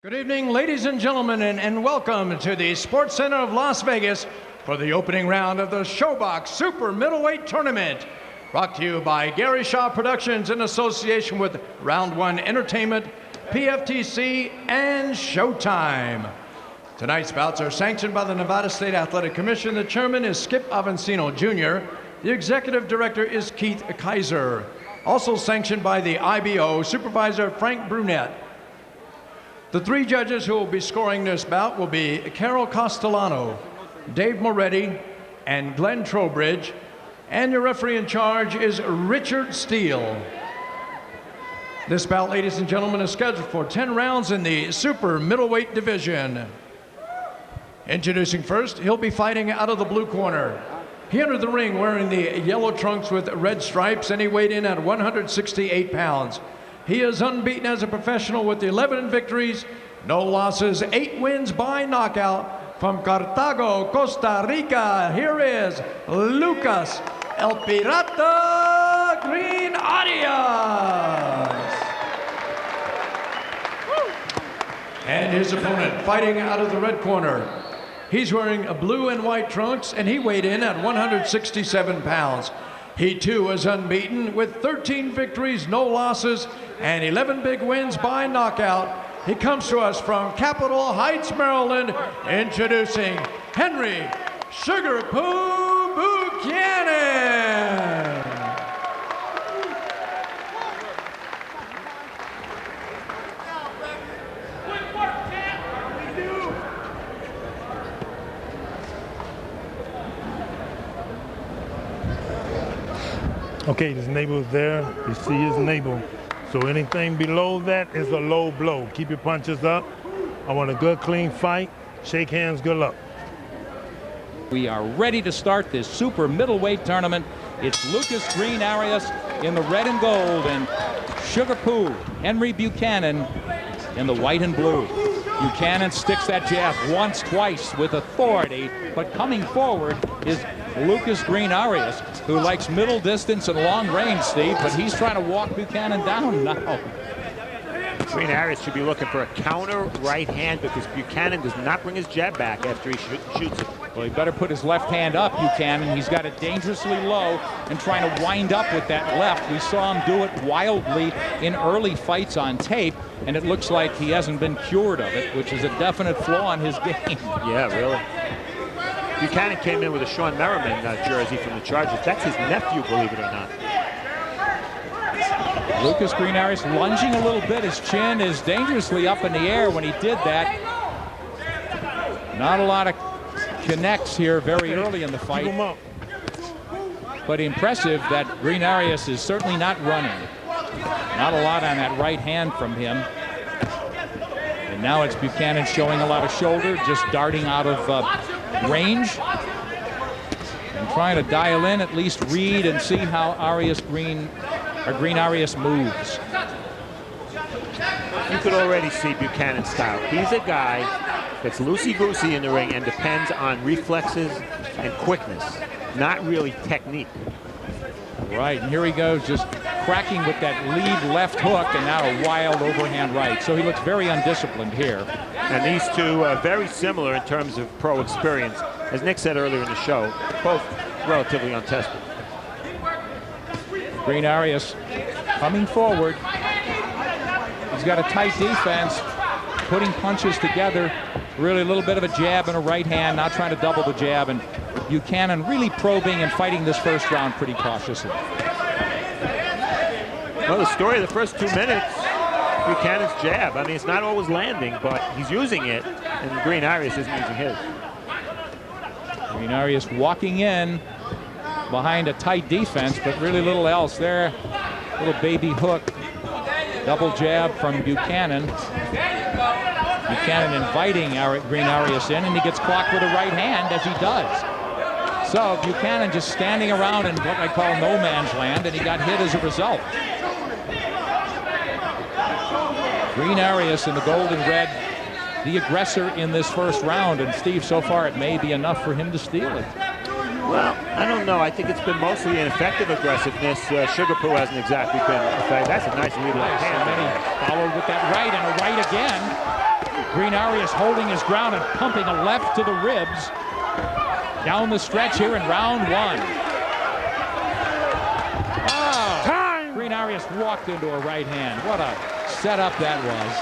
Good evening, ladies and gentlemen, and welcome to the Sports Center of Las Vegas for the opening round of the ShoBox Super Middleweight Tournament. Brought to you by Gary Shaw Productions in association with Round One Entertainment, PFTC, and Showtime. Tonight's bouts are sanctioned by the Nevada State Athletic Commission. The chairman is Skip Avancino Jr. The executive director is Keith Kaiser. Also sanctioned by the IBO, Supervisor Frank Brunette. The three judges who will be scoring this bout will be Carol Castellano, Dave Moretti, and Glenn Trowbridge. And your referee in charge is Richard Steele. This bout, ladies and gentlemen, is scheduled for 10 rounds in the super middleweight division. Introducing first, he'll be fighting out of the blue corner. He entered the ring wearing the yellow trunks with red stripes, and he weighed in at 168 pounds. He is unbeaten as a professional with 11 victories, no losses, 8 wins by knockout. From Cartago, Costa Rica, here is Lucas El Pirata Green-Arias. And his opponent fighting out of the red corner. He's wearing a blue and white trunks, and he weighed in at 167 pounds. He too is unbeaten with 13 victories, no losses, and 11 big wins by knockout. He comes to us from Capitol Heights, Maryland, introducing Henry Sugar Poo Buchanan. Okay, his navel is there. You see his navel. So anything below that is a low blow. Keep your punches up. I want a good, clean fight. Shake hands, good luck. We are ready to start this super middleweight tournament. It's Lucas Green-Arias in the red and gold, and Sugar Poo, Henry Buchanan, in the white and blue. Buchanan sticks that jab once, twice with authority, but coming forward is Lucas Green-Arias, who likes middle distance and long range, Steve, but he's trying to walk Buchanan down now. Green-Arias should be looking for a counter right hand because Buchanan does not bring his jab back after he shoots it. Well, he better put his left hand up, Buchanan. He's got it dangerously low and trying to wind up with that left. We saw him do it wildly in early fights on tape, and it looks like he hasn't been cured of it, which is a definite flaw in his game. Yeah, really. Buchanan came in with a Sean Merriman jersey from the Chargers. That's his nephew, believe it or not. Lucas Green-Arias lunging a little bit. His chin is dangerously up in the air when he did that. Not a lot of connects here very early in the fight. Keep him up. But impressive that Green-Arias is certainly not running. Not a lot on that right hand from him. And now it's Buchanan showing a lot of shoulder, just darting out of range and trying to dial in, at least read and see how Green-Arias moves. You could already see Buchanan's style. He's a guy that's loosey-goosey in the ring and depends on reflexes and quickness, not really technique. Right, and here he goes, just cracking with that lead left hook and now a wild overhand right. So he looks very undisciplined here. And these two are very similar in terms of pro experience. As Nick said earlier in the show, both relatively untested. Green-Arias coming forward. He's got a tight defense, putting punches together. Really a little bit of a jab and a right hand, not trying to double the jab. And Buchanan really probing and fighting this first round pretty cautiously. Well, the story of the first 2 minutes, Buchanan's jab. I mean, it's not always landing, but he's using it, and Green-Arias isn't using his. Green-Arias walking in behind a tight defense, but really little else there. Little baby hook, double jab from Buchanan. Buchanan inviting Green-Arias in, and he gets clocked with a right hand as he does. So Buchanan just standing around in what I call no man's land, and he got hit as a result. Green-Arias in the gold and red, the aggressor in this first round, and Steve, so far it may be enough for him to steal it. Well, I don't know. I think it's been mostly ineffective aggressiveness. Sugar Poo hasn't exactly been effective. That's a nice lead left hand. And then he followed with that right and a right again. Green-Arias holding his ground and pumping a left to the ribs. Down the stretch here in round 1. Oh, Time! Green-Arias walked into a right hand. What a setup that was.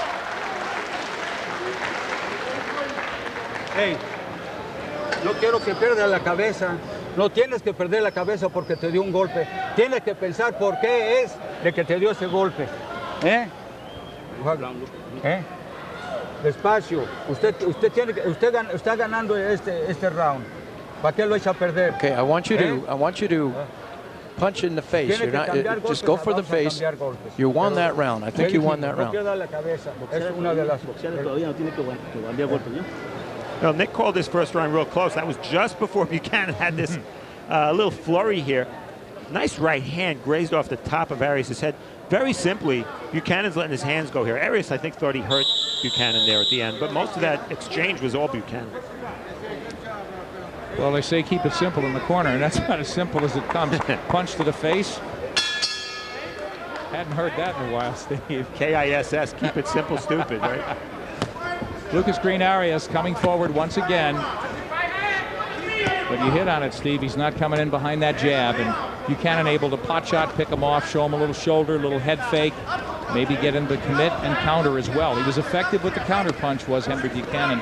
Hey, no quiero que pierdas la cabeza. No tienes que perder la cabeza porque te dio un golpe. Tienes que pensar por qué es de que te dio ese golpe. ¿Eh? ¿Eh? Despacio. Usted está ganando este round. ¿Para qué lo echa a perder? Okay, I want you to punch in the face. You're not just go for the face. You won that round. I think you won that round. Well, Nick called this first round real close. That was just before Buchanan had this little flurry here. Nice right hand grazed off the top of Arias' head. Very simply, Buchanan's letting his hands go here. Arias, I think, thought he hurt Buchanan there at the end, but most of that exchange was all Buchanan. Well, they say keep it simple in the corner, and that's not as simple as it comes. Punch to the face. Hadn't heard that in a while, Steve. KISS, keep it simple, stupid, right? Lucas Green-Arias coming forward once again. But you hit on it, Steve. He's not coming in behind that jab, and Buchanan able to pot shot, pick him off, show him a little shoulder, a little head fake, maybe get him to commit and counter as well. He was effective with the counter punch, was Henry Buchanan,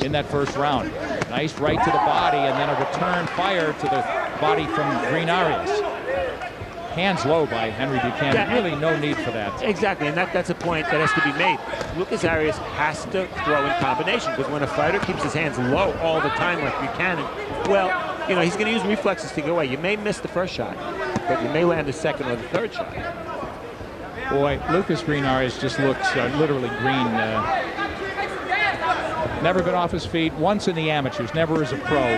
in that first round. Nice right to the body, and then a return fire to the body from Green-Arias. Hands low by Henry Buchanan. Yeah, really no need for that. Exactly, and that's a point that has to be made. Lucas Arias has to throw in combination, because when a fighter keeps his hands low all the time like Buchanan, well, you know, he's going to use reflexes to get away. You may miss the first shot, but you may land the second or the third shot. Boy, Lucas Green-Arias just looks literally green. Never been off his feet once in the amateurs, never as a pro.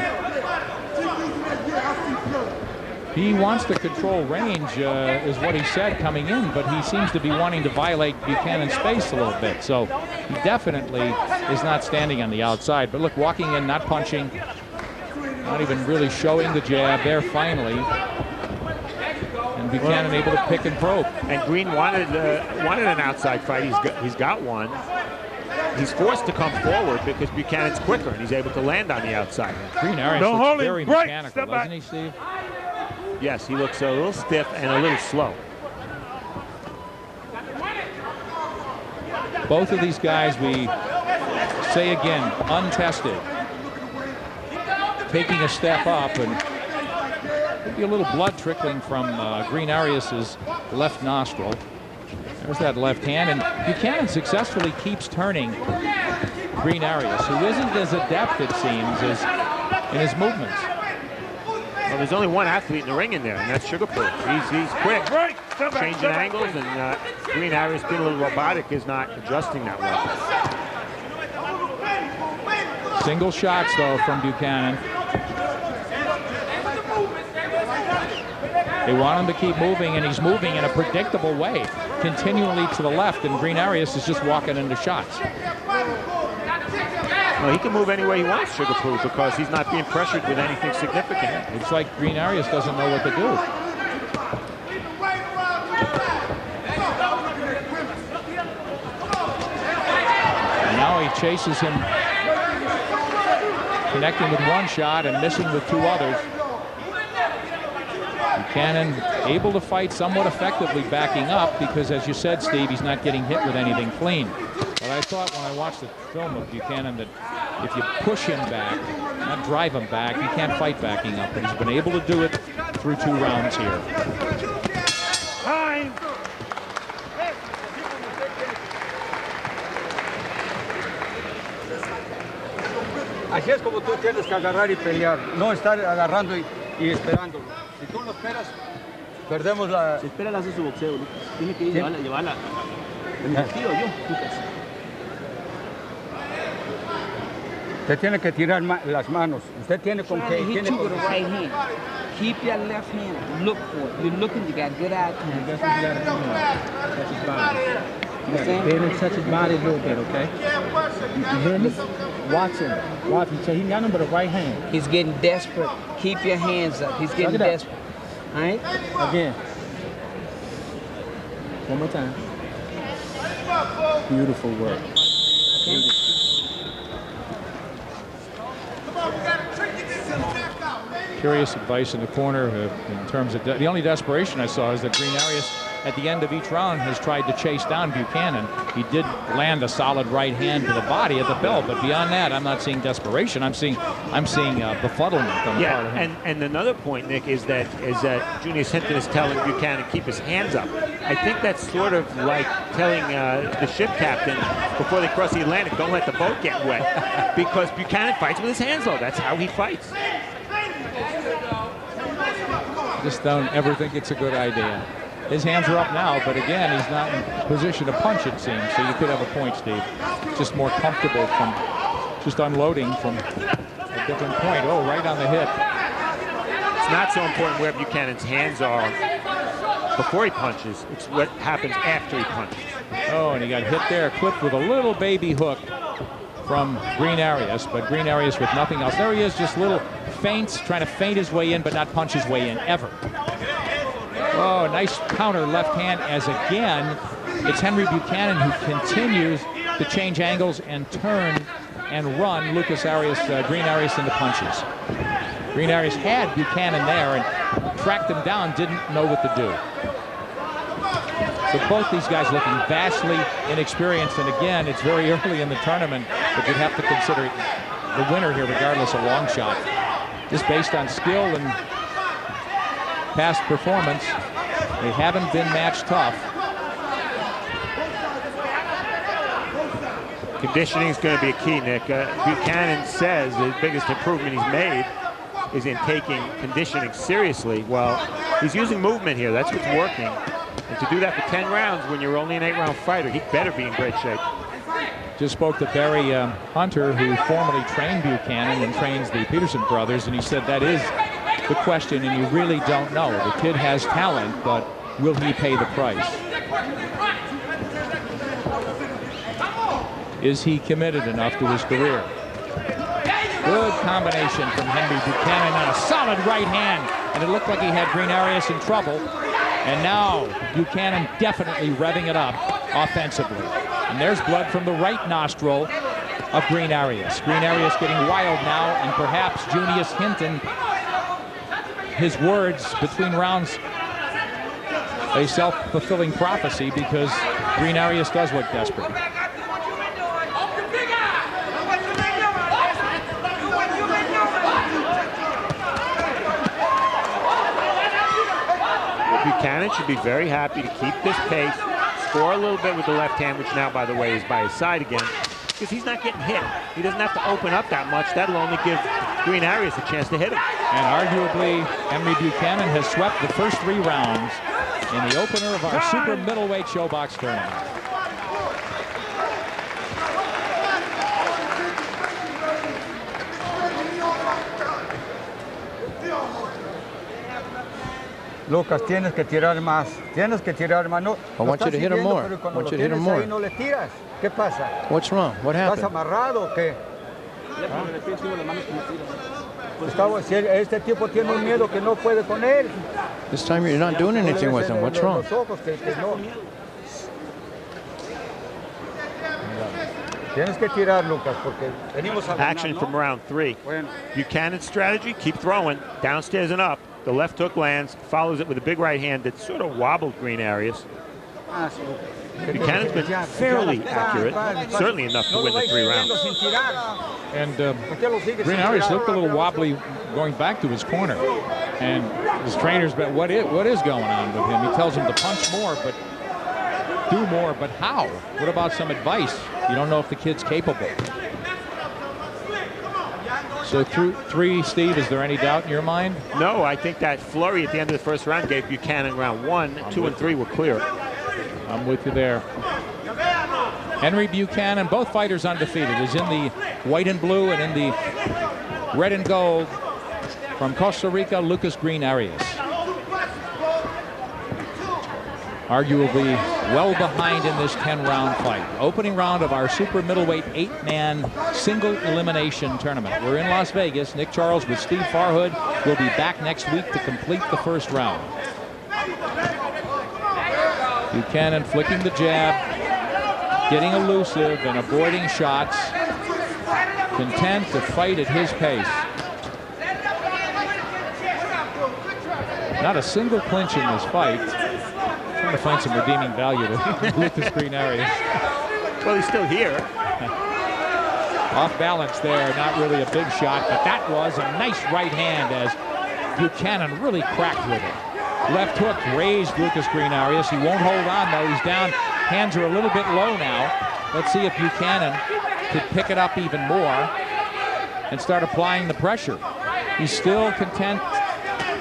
He wants to control range, is what he said coming in, but he seems to be wanting to violate Buchanan's space a little bit. So he definitely is not standing on the outside. But look, walking in, not punching, not even really showing the jab there finally. And Buchanan able to pick and probe. And Green wanted an outside fight. He's got one. He's forced to come forward because Buchanan's quicker, and he's able to land on the outside. Green-Arias looks very mechanical, doesn't he, Steve? Yes, he looks a little stiff and a little slow. Both of these guys, we say again, untested. Taking a step up, and maybe a little blood trickling from Green-Arias' left nostril. There's that left hand, and Buchanan successfully keeps turning Green-Arias, who isn't as adept, it seems, as in his movements. Well, there's only one athlete in the ring in there, and that's Sugarproof. He's quick, changing angles, and Green-Arias being a little robotic is not adjusting that well. Single shots, though, from Buchanan. They want him to keep moving, and he's moving in a predictable way, continually to the left, and Green-Arias is just walking into shots. Well, he can move any way he wants, Sugarproof, because he's not being pressured with anything significant. It's like Green-Arias doesn't know what to do. And now he chases him, connecting with one shot and missing with two others. Buchanan able to fight somewhat effectively backing up because, as you said, Steve, he's not getting hit with anything clean. But I thought when I watched the film of Buchanan that if you push him back, not drive him back, he can't fight backing up. But he's been able to do it through 2 rounds here. Time! Así es como tú tienes que agarrar y pelear, no estar agarrando y esperándolo. Si tú lo esperas, perdemos la... Si espera, hace su boxeo, Lucas. Tiene que ir llevarla. El boxeo, Lucas. Usted tiene que tirar las manos. Usted tiene con qué. Hit you with a right hand. Keep your left hand. Look for it. You're looking, you got good eye contact. That's what you got to do now. Touch his body. You understand? Touch his body a little bit, okay? You hear me? Watch him. Watch him. So he got him with a right hand. He's getting desperate. Keep your hands up. He's getting desperate. All right? Again. One more time. Beautiful work. Beautiful. curious advice in the corner in terms of the only desperation I saw is that Green-Arias at the end of each round has tried to chase down Buchanan. He did land a solid right hand to the body at the bell, but beyond that, I'm not seeing desperation. I'm seeing befuddlement on the part of him. And another point, Nick, is that Junius Hinton is telling Buchanan to keep his hands up. I think that's sort of like telling the ship captain before they cross the Atlantic, don't let the boat get wet, because Buchanan fights with his hands low. That's how he fights. Just don't ever think it's a good idea. His hands are up now, but again, he's not in position to punch, it seems. So you could have a point, Steve. Just more comfortable from just unloading from a different point. Oh, right on the hip. It's not so important where Buchanan's hands are before he punches. It's what happens after he punches. Oh, and he got hit there, clipped with a little baby hook from Green-Arias, but Green-Arias with nothing else. There he is, just little feints, trying to feint his way in, but not punch his way in, ever. Oh, nice counter left hand, as again, it's Henry Buchanan who continues to change angles and turn and run Green-Arias into punches. Green-Arias had Buchanan there and tracked him down, didn't know what to do. So both these guys looking vastly inexperienced, and again, it's very early in the tournament, but you'd have to consider the winner here regardless of long shot. Just based on skill and past performance, they haven't been match tough. Conditioning is going to be a key, Nick. Buchanan says the biggest improvement he's made is in taking conditioning seriously. Well, he's using movement here. That's what's working. And to do that for 10 rounds when you're only an 8-round fighter, he better be in great shape. Just spoke to Barry Hunter, who formerly trained Buchanan and trains the Peterson brothers, and he said that is the question, and you really don't know. The kid has talent, but will he pay the price? Is he committed enough to his career? Good combination from Henry Buchanan on a solid right hand, and it looked like he had Green-Arias in trouble. And now Buchanan definitely revving it up offensively. And there's blood from the right nostril of Green-Arias. Green-Arias getting wild now, and perhaps Junius Hinton, his words between rounds, a self-fulfilling prophecy, because Green-Arias does look desperate. Buchanan should be very happy to keep this pace, score a little bit with the left hand, which now, by the way, is by his side again, because he's not getting hit. He doesn't have to open up that much. That'll only give Green-Arias a chance to hit him. And arguably, Henry Buchanan has swept the first 3 rounds in the opener of our super middleweight showbox tournament. Lucas, tienes que tirar más. Tienes que tirar más. No, I want you to hit him more. I want you to hit him more. No le tiras. ¿Qué pasa? What's wrong? What ¿Estás happened? amarrado o qué? Este tipo tiene un miedo que no puede con él. This time you're not doing anything with him. What's wrong? Tienes que tirar, Lucas, porque venimos a ganar, Action from round 3. Buchanan's strategy, keep throwing, downstairs and up. The left hook lands, follows it with a big right hand that sort of wobbled Green-Arias. Buchanan's been fairly accurate, certainly enough to win the 3 rounds. And Green-Arias looked a little wobbly going back to his corner. And his trainer's been, what is going on with him? He tells him to punch more, but do more, but how? What about some advice? You don't know if the kid's capable. So through 3, Steve, is there any doubt in your mind? No, I think that flurry at the end of the first round gave Buchanan round 1. 2 and 3 were clear. I'm with you there. Henry Buchanan, both fighters undefeated, is in the white and blue, and in the red and gold from Costa Rica, Lucas Green-Arias. Arguably well behind in this 10-round fight. Opening round of our super middleweight 8-man single elimination tournament. We're in Las Vegas. Nick Charles with Steve Farhood will be back next week to complete the first round. Buchanan flicking the jab, getting elusive and avoiding shots, content to fight at his pace. Not a single clinch in this fight. Trying to find some redeeming value to Lucas Green-Arias. Well, he's still here. Off balance there, not really a big shot, but that was a nice right hand as Buchanan really cracked with it. Left hook raised Lucas Green-Arias. He won't hold on though. He's down. Hands are a little bit low now. Let's see if Buchanan could pick it up even more and start applying the pressure. He's still content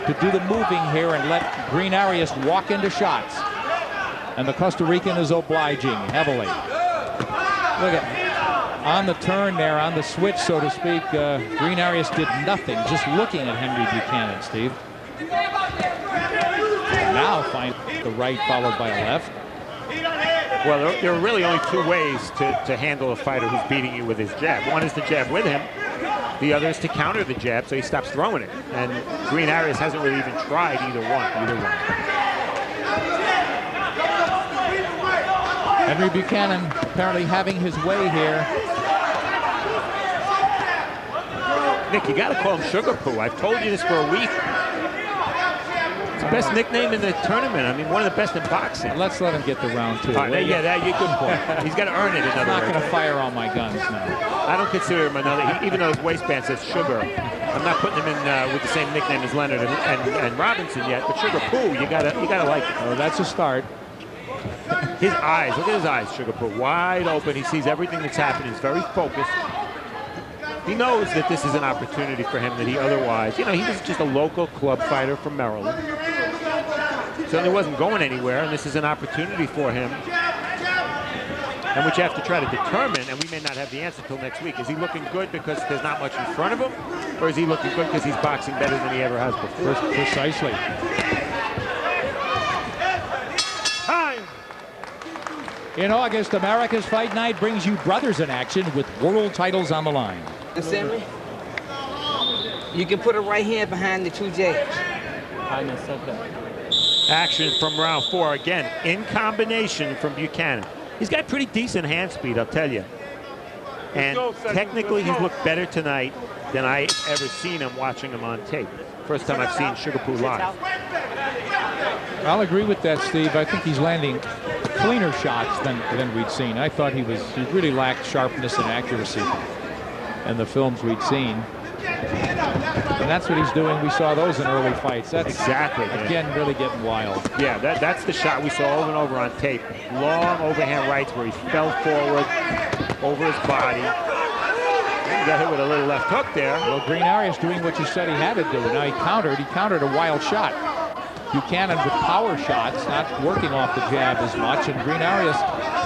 to do the moving here and let Green-Arias walk into shots. And the Costa Rican is obliging heavily. Look at on the turn there, on the switch, so to speak. Green-Arias did nothing, just looking at Henry Buchanan, Steve. Now find the right followed by a left. Well, there are really only two ways to handle a fighter who's beating you with his jab. One is to jab with him. The other is to counter the jab so he stops throwing it. And Green-Arias hasn't really even tried either one. Henry Buchanan apparently having his way here. Nick, you got to call him Sugar Poo. I've told you this for a week. It's the best nickname in the tournament. I mean, one of the best in boxing. Let's let him get the round two. Yeah, that's a good point. He's got to earn it. I'm not going to fire all my guns now. I don't consider him another, even though his waistband says Sugar. I'm not putting him in with the same nickname as Leonard and Robinson yet, but Sugar Poo, you gotta like it. Oh, that's a start. His eyes, look at his eyes, Sugar Poo, wide open. He sees everything that's happening. He's very focused. He knows that this is an opportunity for him that he otherwise, he was just a local club fighter from Maryland. Certainly wasn't going anywhere, and this is an opportunity for him. And which you have to try to determine, and we may not have the answer till next week. Is he looking good because there's not much in front of him? Or is he looking good because he's boxing better than he ever has before? Precisely. Time! In August, America's Fight Night brings you brothers in action with world titles on the line. Understand me? You can put a right hand behind the two jabs. Action from round 4 again, in combination from Buchanan. He's got pretty decent hand speed, I'll tell you. And technically, he's looked better tonight than I've ever seen him watching him on tape. First time I've seen Sugar Poo live. I'll agree with that, Steve. I think he's landing cleaner shots than we'd seen. I thought he really lacked sharpness and accuracy in the films we'd seen. And that's what he's doing. We saw those in early fights. That's exactly, again, really getting wild. Yeah, that's the shot we saw over and over on tape. Long overhand rights where he fell forward over his body. He got hit with a little left hook there. Well, Green-Arias doing what you said he had to do. Now he countered a wild shot. Buchanan with power shots, not working off the jab as much, and Green-Arias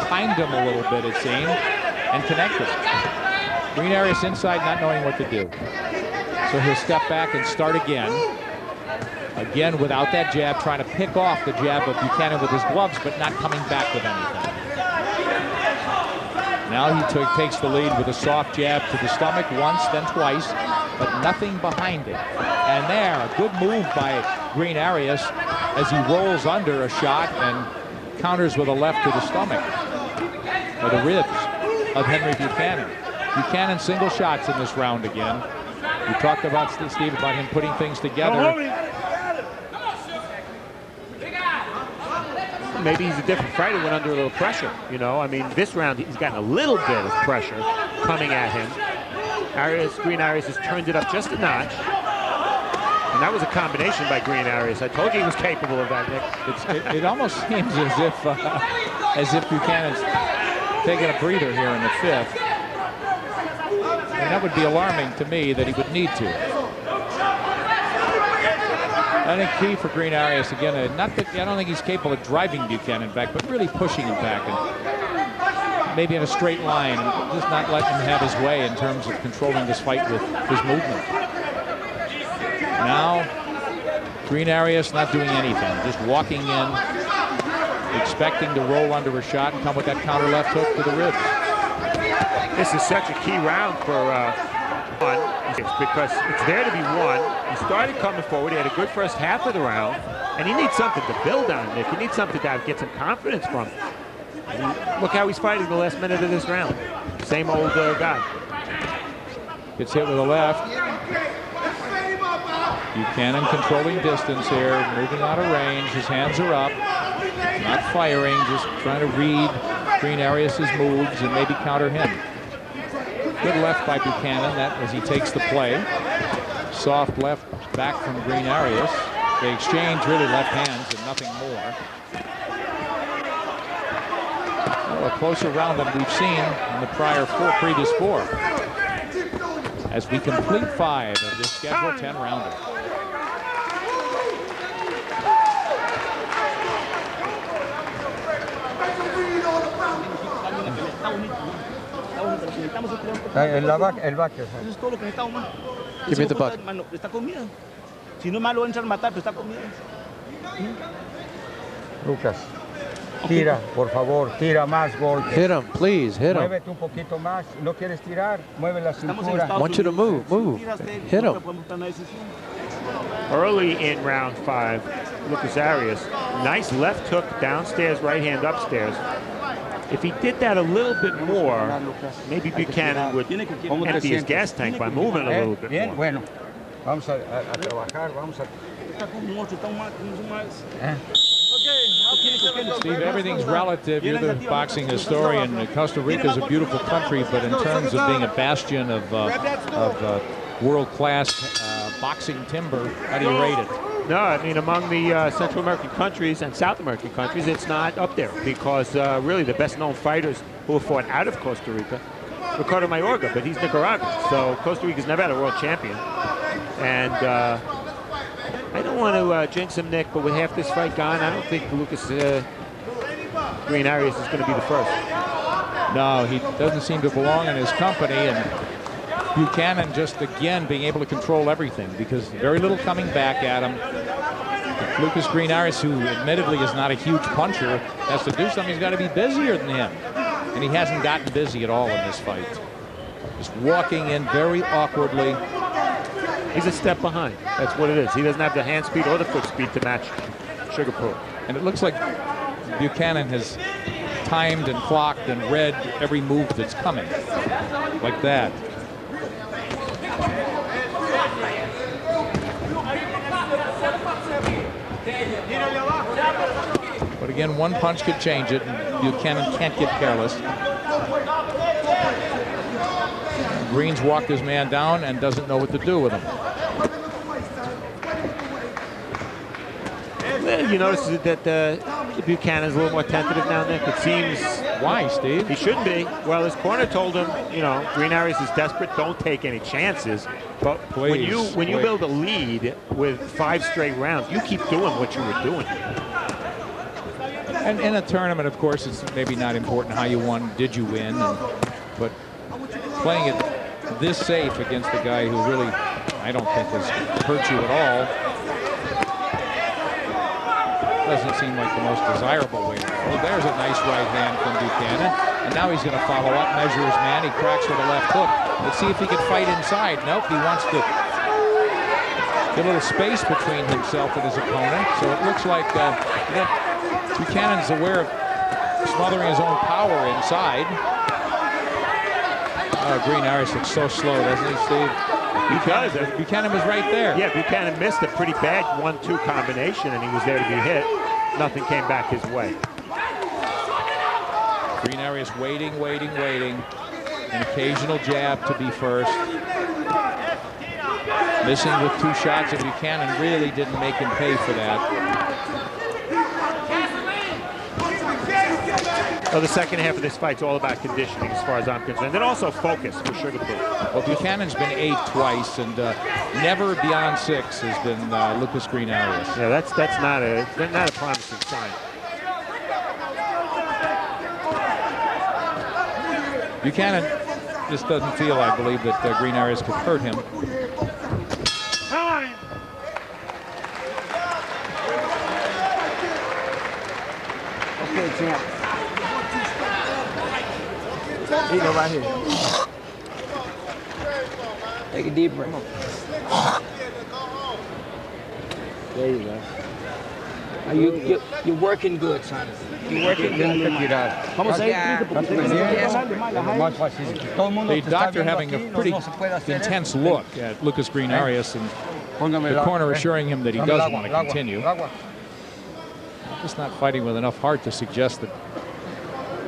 timed him a little bit, it seemed, and connected. Green-Arias inside, not knowing what to do. So he'll step back and start again. Again, without that jab, trying to pick off the jab of Buchanan with his gloves, but not coming back with anything. Now he takes the lead with a soft jab to the stomach once, then twice, but nothing behind it. And there, a good move by Green-Arias as he rolls under a shot and counters with a left to the stomach, or the ribs of Henry Buchanan. Buchanan single shots in this round again. We talked about, Steve, about him putting things together. Maybe he's a different fighter when under a little pressure, I mean, this round he's gotten a little bit of pressure coming at him. Green-Arias has turned it up just a notch. And that was a combination by Green-Arias. I told you he was capable of that, Nick. It almost seems as if Buchanan's taking a breather here in the 5th. And that would be alarming to me that he would need to. I think key for Green-Arias again, I don't think he's capable of driving Buchanan back, but really pushing him back and maybe in a straight line, and just not letting him have his way in terms of controlling this fight with his movement. Now, Green-Arias not doing anything, just walking in, expecting to roll under a shot and come with that counter left hook to the ribs. This is such a key round for one, because it's there to be won. He started coming forward. He had a good first half of the round, and he needs something to build on, Nick. He needs something to get some confidence from. Look how he's fighting the last minute of this round. Same old guy. Gets hit with a left. Buchanan controlling distance here, moving out of range. His hands are up, not firing, just trying to read Green-Arias' moves and maybe counter him. Good left by Buchanan, that as he takes the play. Soft left back from Green-Arias. They exchange really left hands and nothing more. Well, a closer round than we've seen in the previous four. As we complete 5 of this scheduled 10-rounder. El back. Eso es todo lo que necesitamos más. Give me the buck. Está comida. Si no es malo, entrar a matar, pero está comida. Lucas, tira, por favor, tira más golpes. Hit him, please, hit him. Muévete un poquito más. ¿No quieres tirar? Mueve la cintura. I want you to move. Hit him. Early in round 5, Lucas-Arias, nice left hook downstairs, right hand upstairs. If he did that a little bit more, maybe Buchanan would empty his gas tank by moving a little bit Bien, more. bueno. Vamos a trabajar, vamos a... Steve, everything's relative. You're the boxing historian. Costa Rica is a beautiful country, but in terms of being a bastion of world-class boxing timber, how do you rate it? No, I mean, among the Central American countries and South American countries, it's not up there because really the best-known fighters who have fought out of Costa Rica, Ricardo Mayorga, but he's Nicaraguan, so Costa Rica's never had a world champion. And I don't want to jinx him, Nick, but with half this fight gone, I don't think Lucas Green-Arias is going to be the first. No, he doesn't seem to belong in his company, and Buchanan just again being able to control everything because very little coming back at him. Lucas Green-Arias, who admittedly is not a huge puncher, has to do something. He's got to be busier than him, and he hasn't gotten busy at all in this fight. Just walking in very awkwardly. He's a step behind. That's what it is. He doesn't have the hand speed or the foot speed to match Sugar Poo. And it looks like Buchanan has timed and clocked and read every move that's coming, like that. But again, one punch could change it, and Buchanan can't get careless. Green's walked his man down and doesn't know what to do with him. Well, you notice that Buchanan's a little more tentative now, Nick. It seems... Why, Steve? He shouldn't be. Well, his corner told him, you know, Green-Arias is desperate. Don't take any chances. But when you build a lead with 5 straight rounds, you keep doing what you were doing. And in a tournament, of course, it's maybe not important how you won, did you win? But playing it this safe against a guy who really, I don't think has hurt you at all, doesn't seem like the most desirable way to go. There's a nice right hand from Buchanan. And now he's going to follow up, measure his man. He cracks with a left hook. Let's see if he can fight inside. Nope, he wants to get a little space between himself and his opponent. So it looks like Buchanan's aware of smothering his own power inside. Green-Arias looks so slow, doesn't he, Steve? Buchanan was right there. Yeah, Buchanan missed a pretty bad 1-2 combination, and he was there to be hit. Nothing came back his way. Green-Arias waiting. An occasional jab to be first. Missing with 2 shots, and Buchanan really didn't make him pay for that. Well, the second half of this fight's all about conditioning as far as I'm concerned, and also focus for Sugar Poo. Well, Buchanan's been 8 twice, and never beyond 6 has been Lucas Green-Arias. Yeah, that's not a promising sign. Buchanan just doesn't feel, I believe, that Green-Arias could hurt him. Okay, champ. Here you go, right here. Take a deep breath. There you go. You're working good, son. You're working good. Vamos a ir. The doctor having a pretty intense look at Lucas Green-Arias, and The corner assuring him that he doesn't want to continue. Just not fighting with enough heart to suggest that.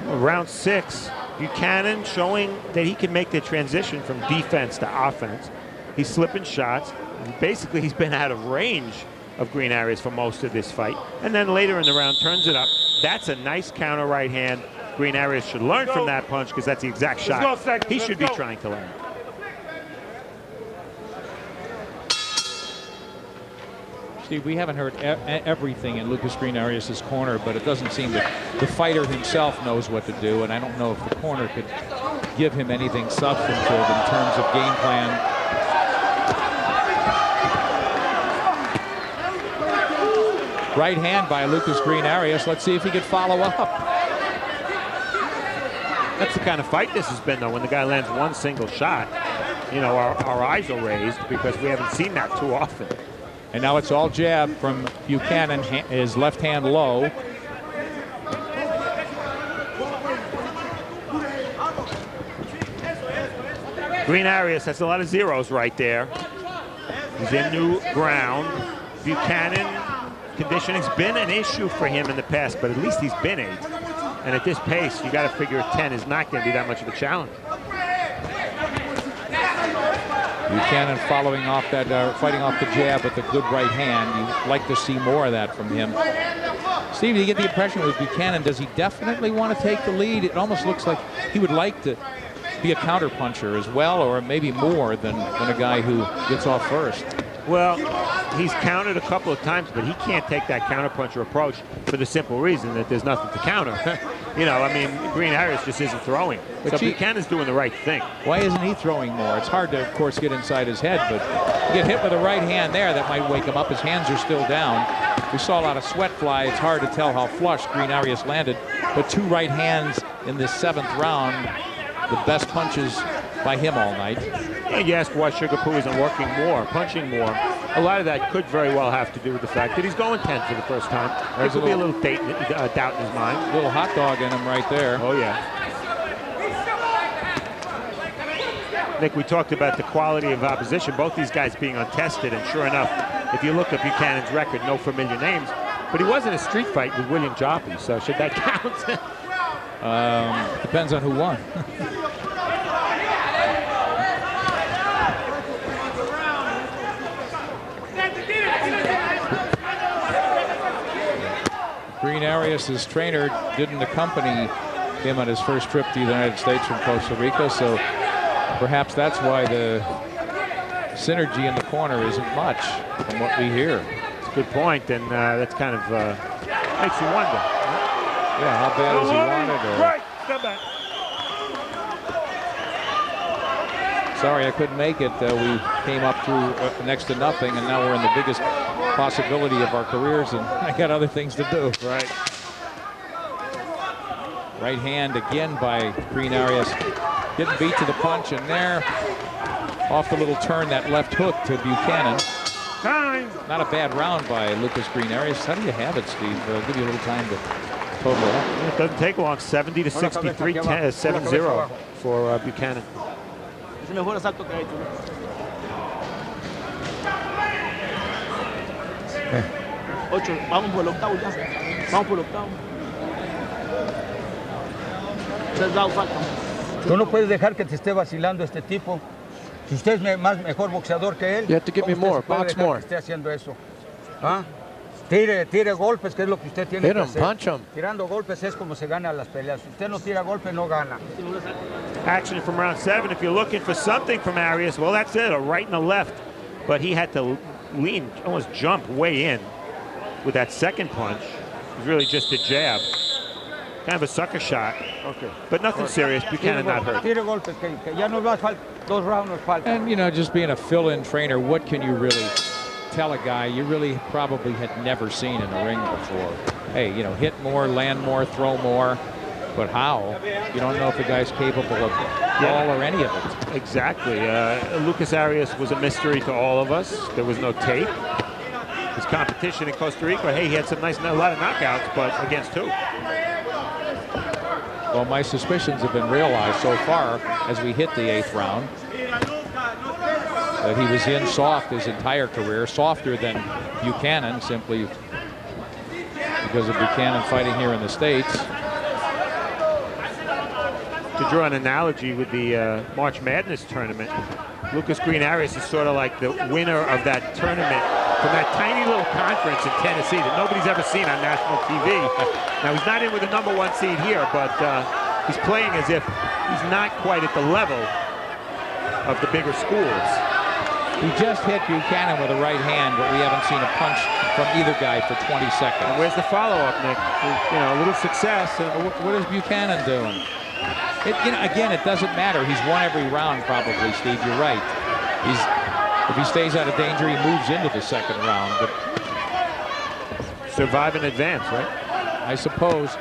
Well, round 6, Buchanan showing that he can make the transition from defense to offense. He's slipping shots. And basically, he's been out of range of Green-Arias for most of this fight. And then later in the round, turns it up. That's a nice counter right hand. Green-Arias should learn from that punch because that's the exact shot he should be trying to land. Steve, we haven't heard everything in Lucas Green-Arias' corner, but it doesn't seem that the fighter himself knows what to do, and I don't know if the corner could give him anything substantive in terms of game plan. Right hand by Lucas Green-Arias. Let's see if he could follow up. That's the kind of fight this has been, though, when the guy lands one single shot. You know, our eyes are raised because we haven't seen that too often. And now it's all jab from Buchanan, his left hand low. Green-Arias has a lot of zeros right there. He's in new ground. Buchanan, conditioning's been an issue for him in the past, but at least he's been 8. And at this pace, you got to figure 10 is not going to be that much of a challenge. Buchanan following off that, fighting off the jab with a good right hand. You'd like to see more of that from him. Steve, do you get the impression with Buchanan, does he definitely want to take the lead? It almost looks like he would like to be a counter puncher as well, or maybe more than a guy who gets off first. Well, he's countered a couple of times, but he can't take that counterpuncher approach for the simple reason that there's nothing to counter. You know, I mean, Green-Arias just isn't throwing. But so Buchanan's doing the right thing. Why isn't he throwing more? It's hard to, of course, get inside his head, but you get hit with a right hand there, that might wake him up. His hands are still down. We saw a lot of sweat fly. It's hard to tell how flush Green-Arias landed, but 2 right hands in this 7th round, the best punches by him all night. And you ask why Sugar Poo isn't working more, punching more. A lot of that could very well have to do with the fact that he's going 10 for the first time. There could be a little doubt in his mind. A little hot dog in him right there. Oh, yeah. Nick, we talked about the quality of opposition, both these guys being untested, and sure enough, if you look at Buchanan's record, no familiar names, but he was in a street fight with William Joppy, so should that count? Depends on who won. Green-Arias' trainer didn't accompany him on his first trip to the United States from Costa Rica, so perhaps that's why the synergy in the corner isn't much from what we hear. It's a good point, and that's kind of makes you wonder. Yeah, how bad has he wanted? Or... Right, step back. Sorry, I couldn't make it. We came up through next to nothing, and now we're in the biggest possibility of our careers, and I got other things to do. Right. Right hand again by Green-Arias. Getting beat to the punch, and there, off the little turn, that left hook to Buchanan. Time. Not a bad round by Lucas Green-Arias. How do you have it, Steve? Give you a little time to total it up. It doesn't take long. 70 to 63, 7-0 for Buchanan. Es el mejor asalto que ha hecho. Ocho, vamos por el octavo ya. Vamos por el octavo. Se has dado falta. Tú no puedes dejar que te esté vacilando este tipo. Si usted es mejor boxeador que él, You have to give me more, box more. esté haciendo eso. ¿Ah? Tire golpes, que es lo que usted tiene que hacer. Punch him. Tirando golpes es como se gana las peleas. Si usted no tira golpes, no gana. Action from round 7. If you're looking for something from Arias, well, that's it, a right and a left. But he had to lean, almost jump way in with that second punch. It was really just a jab. Kind of a sucker shot. Okay. But nothing serious. Buchanan not hurt. Tire golpes, que ya nos va a faltar 2 rounds nos falta. And, you know, just being a fill-in trainer, what can you really tell a guy you really probably had never seen in a ring before? Hey, you know, hit more, land more, throw more. But how? You don't know if the guy's capable of all or any of it. Exactly. Lucas Arias was a mystery to all of us. There was no tape. His competition in Costa Rica, hey, he had a lot of knockouts, but against who? Well, my suspicions have been realized so far as we hit the 8th round. that he was in soft his entire career, softer than Buchanan, simply because of Buchanan fighting here in the States. To draw an analogy with the March Madness tournament, Lucas Green-Arias is sort of like the winner of that tournament from that tiny little conference in Tennessee that nobody's ever seen on national TV. Now, he's not in with the #1 seed here, but he's playing as if he's not quite at the level of the bigger schools. He just hit Buchanan with a right hand, but we haven't seen a punch from either guy for 20 seconds. And where's the follow-up, Nick? You know, a little success. What is Buchanan doing? Again, it doesn't matter. He's won every round, probably, Steve. You're right. If he stays out of danger, he moves into the second round. But survive and advance, right? I suppose.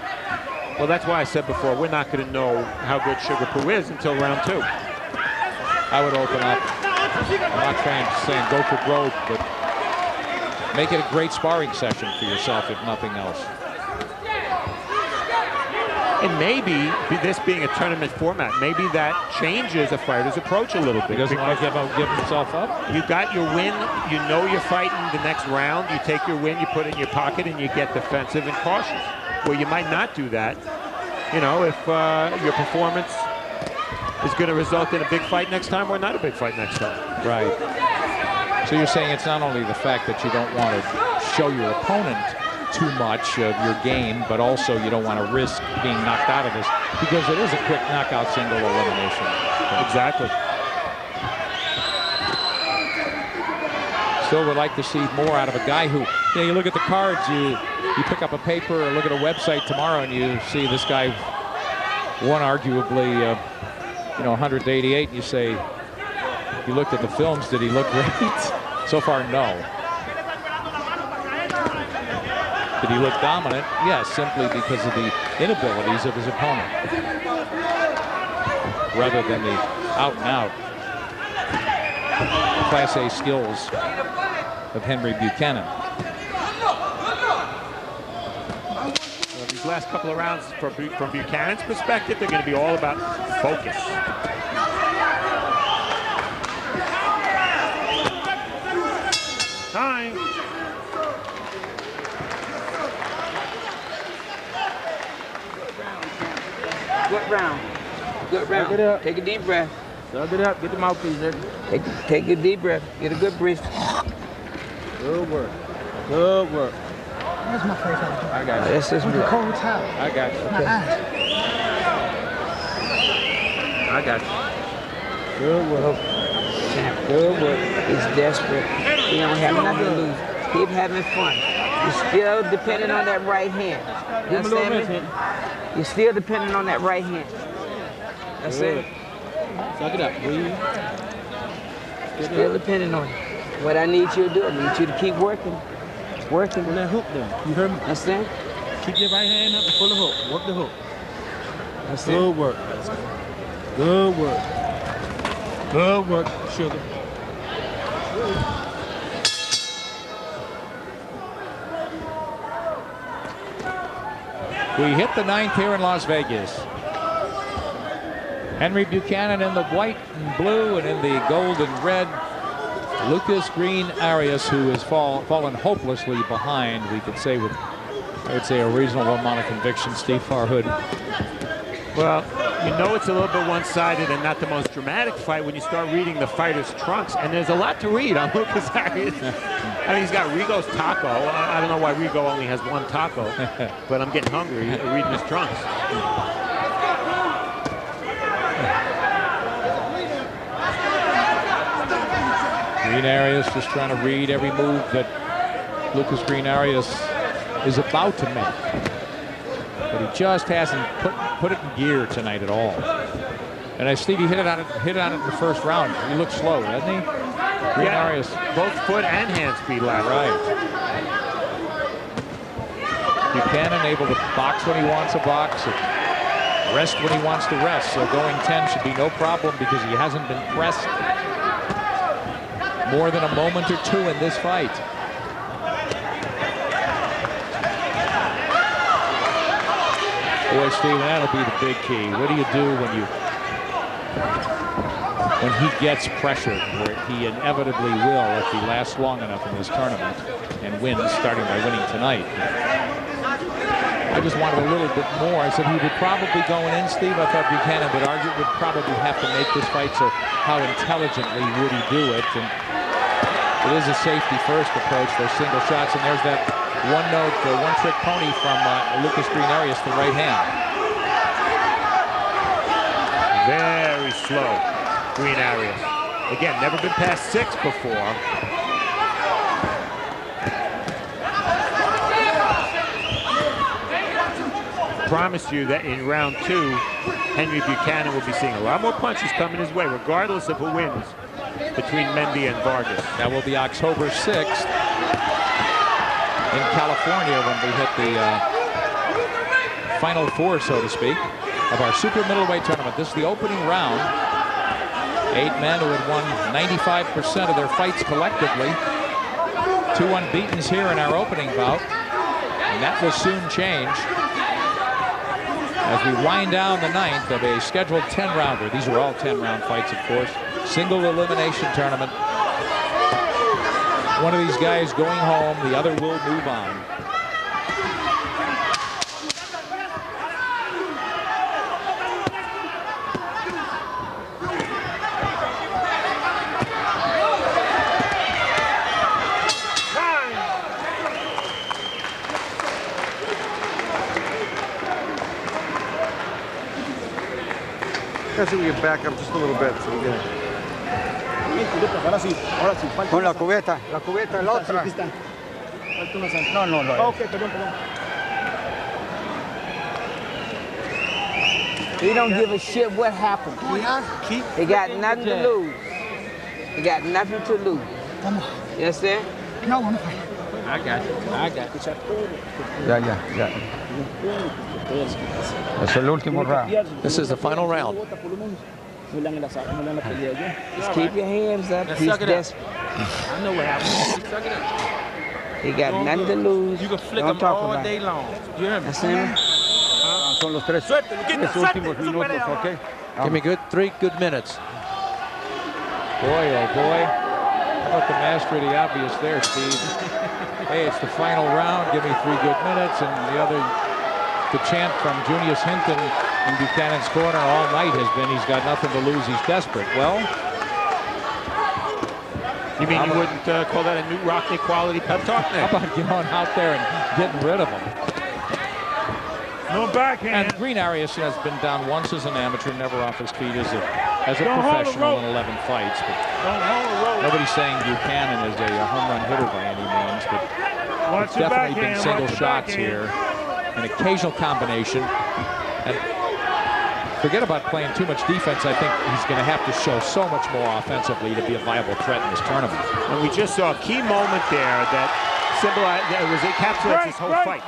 Well, that's why I said before, we're not going to know how good Sugar Poo is until round 2. I would open up. I'm not saying go for broke, but make it a great sparring session for yourself, if nothing else. And maybe, this being a tournament format, maybe that changes a fighter's approach a little bit. He doesn't want to give himself up? You got your win, you know you're fighting the next round, you take your win, you put it in your pocket, and you get defensive and cautious. Well, you might not do that, you know, if your performance is going to result in a big fight next time or not a big fight next time. Right. So you're saying it's not only the fact that you don't want to show your opponent too much of your game, but also you don't want to risk being knocked out of this, because it is a quick knockout single elimination. Exactly. Still would like to see more out of a guy who, you look at the cards, you pick up a paper or look at a website tomorrow and you see this guy won arguably 188, and you say, you looked at the films, did he look great? So far, no. Did he look dominant? Yes, simply because of the inabilities of his opponent, rather than the out-and-out Class A skills of Henry Buchanan. Well, these last couple of rounds, from Buchanan's perspective, they're going to be all about focus. Time. Good round. Good round. Suck it up. Take a deep breath. Suck it up. Get the mouthpiece there. Take a deep breath. Get a good breath. Good work. Good work. That's my first time. I got you. That's just With the cold towel. I got you. My eyes. I got you. Good work. Good work. He's desperate. He don't have nothing to lose. Keep having fun. You're still depending on that right hand. You understand me? You're still depending on that right hand. That's it. Suck it up. Breathe. Still depending on it. What I need you to do, I need you to keep working. Working. On that hook there. You heard me? Understand? Keep your right hand up and pull the hook. Work the hook. That's Good it. work. Good work. Good work, Sugar. We hit the 9th here in Las Vegas. Henry Buchanan in the white and blue, and in the gold and red, Lucas Green-Arias, who has fallen hopelessly behind, we could say with, I would say, a reasonable amount of conviction. Steve Farhood. Well, you know it's a little bit one-sided and not the most dramatic fight when you start reading the fighter's trunks, and there's a lot to read on Lucas Arias. I mean, he's got Rigo's taco. I don't know why Rigo only has one taco, but I'm getting hungry reading his trunks. Green-Arias just trying to read every move that Lucas Green-Arias is about to make. But he just hasn't put it in gear tonight at all. And as Stevie hit it on it in the first round. He looked slow, doesn't he? Green-Arias. Yeah, both foot and hand speed left. Right. Buchanan able to box when he wants to box, and rest when he wants to rest. So going 10 should be no problem because he hasn't been pressed more than a moment or two in this fight. Boy, Steve, that'll be the big key. What do you do when he gets pressured, where he inevitably will if he lasts long enough in this tournament and wins, starting by winning tonight. I just wanted a little bit more. I said he would probably go in, Steve. I thought Buchanan would probably have to make this fight, so how intelligently would he do it? And it is a safety-first approach, those single shots, and there's that one-note, one-trick pony from Lucas Green-Arias, the right hand. Very slow, Green-Arias. Again, never been past 6 before. Promise you that in round 2, Henry Buchanan will be seeing a lot more punches coming his way, regardless of who wins between Mendy and Vargas. That will be October 6th in California when we hit the Final Four, so to speak, of our super middleweight tournament. This is the opening round. 8 men who had won 95% of their fights collectively. 2 unbeatens here in our opening bout, and that will soon change as we wind down the 9th of a scheduled 10-rounder. These are all 10-round fights, of course. Single elimination tournament. One of these guys going home, the other will move on. Casi we can back up just a little bit so we get Con la cubeta, la otra. No. Okay, perdón. He don't give a shit what happened. He got nothing to lose. He got nothing to lose. Yes, sir? I got you. Ya. Es el último round. This is the final round. Just keep your hands up. He's desperate. I know what happened. Suck it up. He got nothing to lose. You can flick Don't him talk all about day it. long. You hear me? That's him. Son los tres últimos minutos, ¿ok? Give me 3 good minutes. Boy, oh boy. How about the master of the obvious there, Steve? Hey, it's the final round. Give me 3 good minutes. And the other, the chant from Junius Hinton in Buchanan's corner all night has been, he's got nothing to lose. He's desperate. Well, You mean you wouldn't call that a Knute Rockne quality pep talk? how about going out there and getting rid of him? No backhand. And Green-Arias has been down once as an amateur, never off his feet as a professional in 11 fights. But nobody's saying Buchanan is a home run hitter by any means, but it's definitely been single shots here, an occasional combination. And forget about playing too much defense. I think he's going to have to show so much more offensively to be a viable threat in this tournament. And we just saw a key moment there that symbolized, that was encapsulates this whole fight.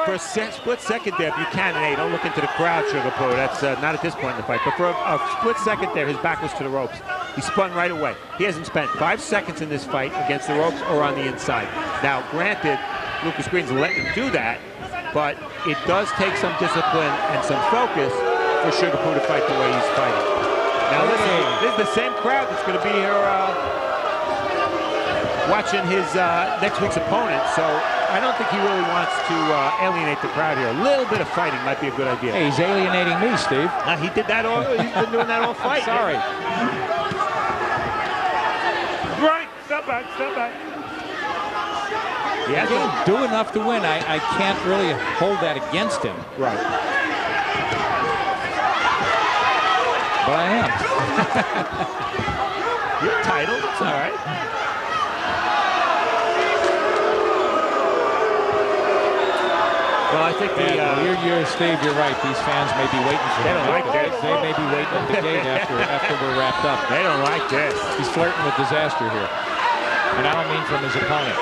For a split second there, Buchanan, hey, don't look into the crowd, Sugar Poo. That's not at this point in the fight. But for a split second there, his back was to the ropes. He spun right away. He hasn't spent 5 seconds in this fight against the ropes or on the inside. Now, granted, Lucas Green's letting him do that, but it does take some discipline and some focus for Sugar Poo to fight the way he's fighting. Now, listen, this is the same crowd that's going to be here watching his next week's opponent, so I don't think he really wants to alienate the crowd here. A little bit of fighting might be a good idea. Hey, he's alienating me, Steve. He did that all. He's been doing that all fight. Sorry. Right, step back. He hasn't Do enough to win. I can't really hold that against him. Right. But I am. You're entitled. It's all right. Well, I think you're Steve. You're right. These fans may be waiting for They him. don't like this. They may be waiting at the gate after we're wrapped up. They don't like this. He's flirting with disaster here, and I don't mean from his opponent.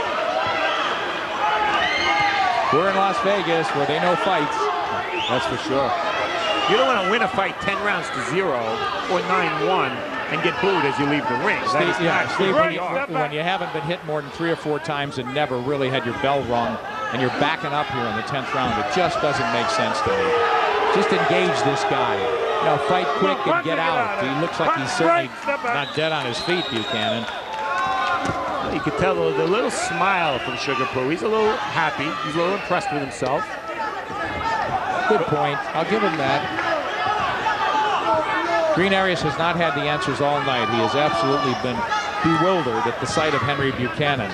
We're in Las Vegas, where they know fights. That's for sure. You don't want to win a fight 10 rounds to 0 or 9-1 and get booed as you leave the ring. Steve, when you haven't been hit more than 3 or 4 times and never really had your bell rung, and you're backing up here in the 10th round, it just doesn't make sense to me. Just engage this guy. fight quick and get out. He looks like he's certainly not dead on his feet, Buchanan. You could tell the little smile from Sugar Poo. He's a little happy. He's a little impressed with himself. Good point. I'll give him that. Green-Arias has not had the answers all night. He has absolutely been bewildered at the sight of Henry Buchanan.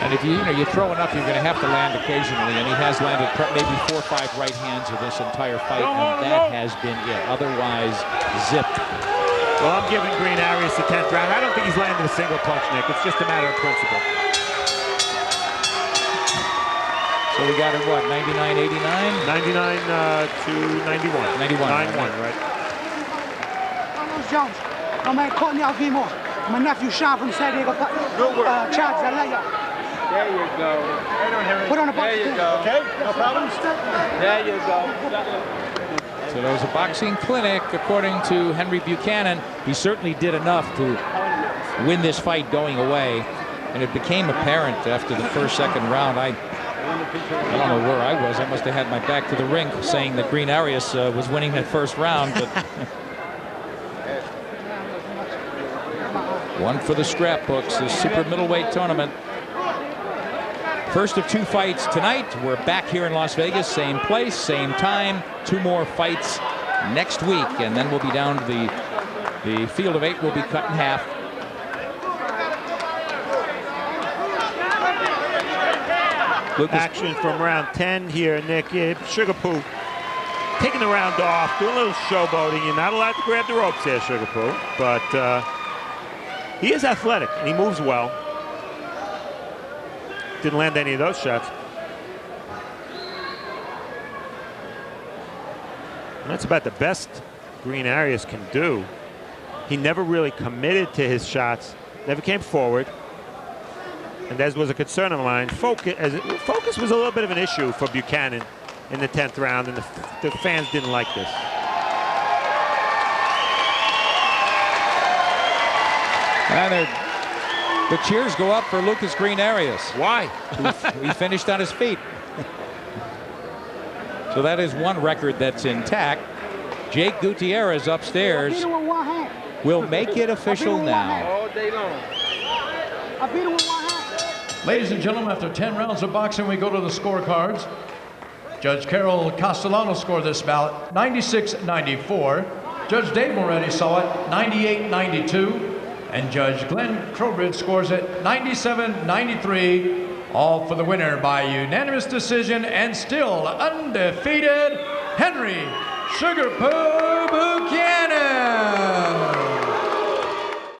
And if you throw enough, you're going to have to land occasionally, and he has landed maybe 4 or 5 right hands of this entire fight, and that has been it. Otherwise, zipped. Well, I'm giving Green-Arias the 10th round. I don't think he's landed a single punch, Nick. It's just a matter of principle. So we got it, what, 99-89? 99 to 91. 91. 9-1, right? Jones, my Courtney Alvimo, my nephew Sean from San Diego, CALZAGHE. There you go. Put on a box. There you go. Okay, no problem. There you go. So there was a boxing clinic, according to Henry Buchanan. He certainly did enough to win this fight going away. And it became apparent after the first, second round. I don't know where I was. I must have had my back to the ring saying that Green-Arias was winning that first round. But one for the scrapbooks, the super middleweight tournament. First of 2 fights tonight. We're back here in Las Vegas, same place, same time. 2 more fights next week, and then we'll be down to the field of 8 will be cut in half. Action from round 10 here, Nick. Sugar Poo taking the round off, doing a little showboating. You're not allowed to grab the ropes here, Sugar Poo, but he is athletic and he moves well. Didn't land any of those shots. And that's about the best Green-Arias can do. He never really committed to his shots, never came forward. And as was a concern of mine, focus was a little bit of an issue for Buchanan in the 10th round, and the fans didn't like this. And the cheers go up for Lucas Green-Arias. Why? He finished on his feet. So that is one record that's intact. Jake Gutierrez upstairs will make it official now. All day long. I beat him with one hand. Ladies and gentlemen, after 10 rounds of boxing, we go to the scorecards. Judge Carol Castellano scored this bout 96-94. Judge Dave Moretti saw it 98-92. And Judge Glenn Crowbridge scores it 97-93. All for the winner by unanimous decision and still undefeated, Henry Sugar Poo Buchanan.